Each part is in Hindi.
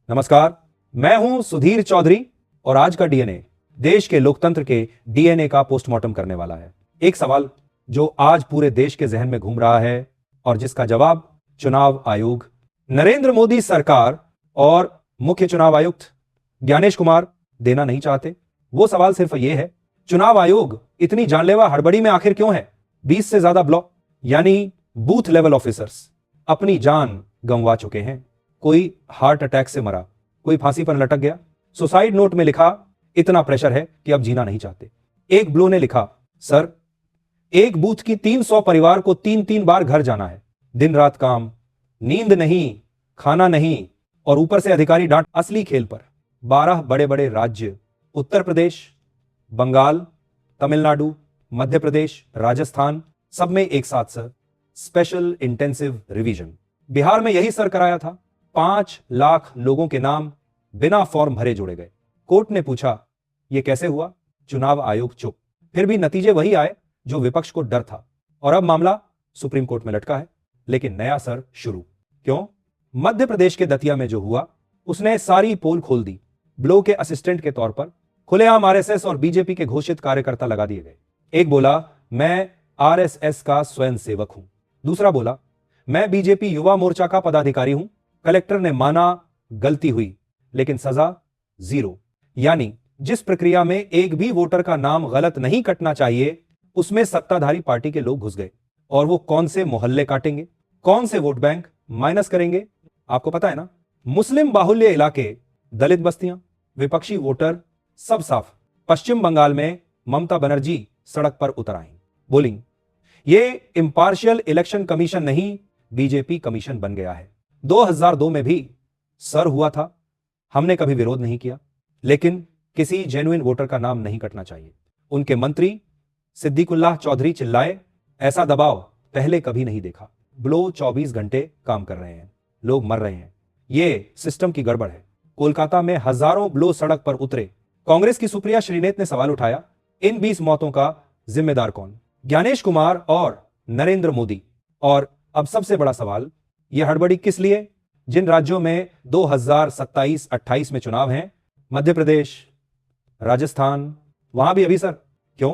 नमस्कार, मैं हूं सुधीर चौधरी और आज का डीएनए देश के लोकतंत्र के डीएनए का पोस्टमार्टम करने वाला है। एक सवाल जो आज पूरे देश के जहन में घूम रहा है और जिसका जवाब चुनाव आयोग, नरेंद्र मोदी सरकार और मुख्य चुनाव आयुक्त ज्ञानेश कुमार देना नहीं चाहते। वो सवाल सिर्फ ये है, चुनाव आयोग इतनी जानलेवा हड़बड़ी में आखिर क्यों है? 20 से ज्यादा ब्लॉक यानी बूथ लेवल ऑफिसर्स अपनी जान गंवा चुके हैं। कोई हार्ट अटैक से मरा, कोई फांसी पर लटक गया। सुसाइड नोट में लिखा, इतना प्रेशर है कि अब जीना नहीं चाहते। एक ब्लो ने लिखा, सर एक बूथ की 300 परिवार को 3-3 बार घर जाना है, दिन रात काम, नींद नहीं, खाना नहीं और ऊपर से अधिकारी डांट। असली खेल पर 12 बड़े बड़े राज्य, उत्तर प्रदेश, बंगाल, तमिलनाडु, मध्य प्रदेश, राजस्थान, सब में एक साथ sir special intensive revision. Bihar में यही सर कराया था। 5 लाख लोगों के नाम बिना फॉर्म भरे जोड़े गए। कोर्ट ने पूछा यह कैसे हुआ? चुनाव आयोग चुप। फिर भी नतीजे वही आए जो विपक्ष को डर था और अब मामला सुप्रीम कोर्ट में लटका है। लेकिन नया सर शुरू। क्यों? मध्य प्रदेश के दतिया में जो हुआ उसने सारी पोल खोल दी। ब्लो के असिस्टेंट के तौर पर खुलेआम आरएसएस और बीजेपी के घोषित कार्यकर्ता लगा दिए गए। एक बोला मैं आरएसएस का स्वयं सेवक हूं, दूसरा बोला मैं बीजेपी युवा मोर्चा का पदाधिकारी हूं। कलेक्टर ने माना गलती हुई लेकिन सजा 0। यानी जिस प्रक्रिया में एक भी वोटर का नाम गलत नहीं कटना चाहिए उसमें सत्ताधारी पार्टी के लोग घुस गए। और वो कौन से मोहल्ले काटेंगे, कौन से वोट बैंक माइनस करेंगे, आपको पता है ना? मुस्लिम बाहुल्य इलाके, दलित बस्तियां, विपक्षी वोटर, सब साफ। पश्चिम बंगाल में ममता बनर्जी सड़क पर उतर आई, बोली ये इंपार्शियल इलेक्शन कमीशन नहीं बीजेपी कमीशन बन गया है। 2002 में भी सर हुआ था, हमने कभी विरोध नहीं किया, लेकिन किसी जेन्युइन वोटर का नाम नहीं कटना चाहिए। उनके मंत्री सिद्दीकुल्लाह चौधरी चिल्लाए, ऐसा दबाव पहले कभी नहीं देखा। ब्लो 24 घंटे काम कर रहे हैं, लोग मर रहे हैं, ये सिस्टम की गड़बड़ है। कोलकाता में हजारों ब्लो सड़क पर उतरे। कांग्रेस की सुप्रिया श्रीनेत ने सवाल उठाया, इन 20 मौतों का जिम्मेदार कौन? ज्ञानेश कुमार और नरेंद्र मोदी। और अब सबसे बड़ा सवाल, यह हड़बड़ी किस लिए? जिन राज्यों में 2027-28 में चुनाव हैं, मध्य प्रदेश, राजस्थान, वहां भी अभी सर क्यों?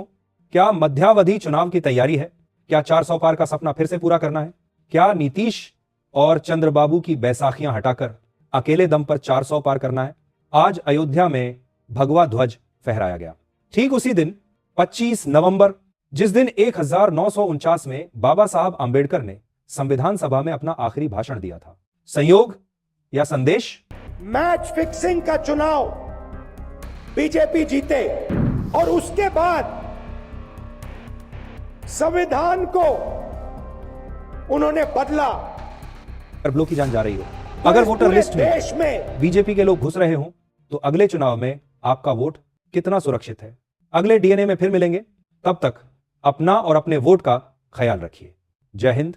क्या मध्यावधि चुनाव की तैयारी है? क्या 400 पार का सपना फिर से पूरा करना है? क्या नीतीश और चंद्रबाबू की बैसाखियां हटाकर अकेले दम पर 400 पार करना है? आज अयोध्या में भगवा ध्वज फहराया गया। ठीक उसी दिन 25 नवंबर, जिस दिन 1949 में बाबा साहब आंबेडकर ने संविधान सभा में अपना आखिरी भाषण दिया था। संयोग या संदेश? मैच फिक्सिंग का चुनाव बीजेपी जीते और उसके बाद संविधान को उन्होंने बदला। ब्लो की जान जा रही हो, अगर वोटर लिस्ट में बीजेपी के लोग घुस रहे हों तो अगले चुनाव में आपका वोट कितना सुरक्षित है? अगले डीएनए में फिर मिलेंगे, तब तक अपना और अपने वोट का ख्याल रखिए। जय हिंद,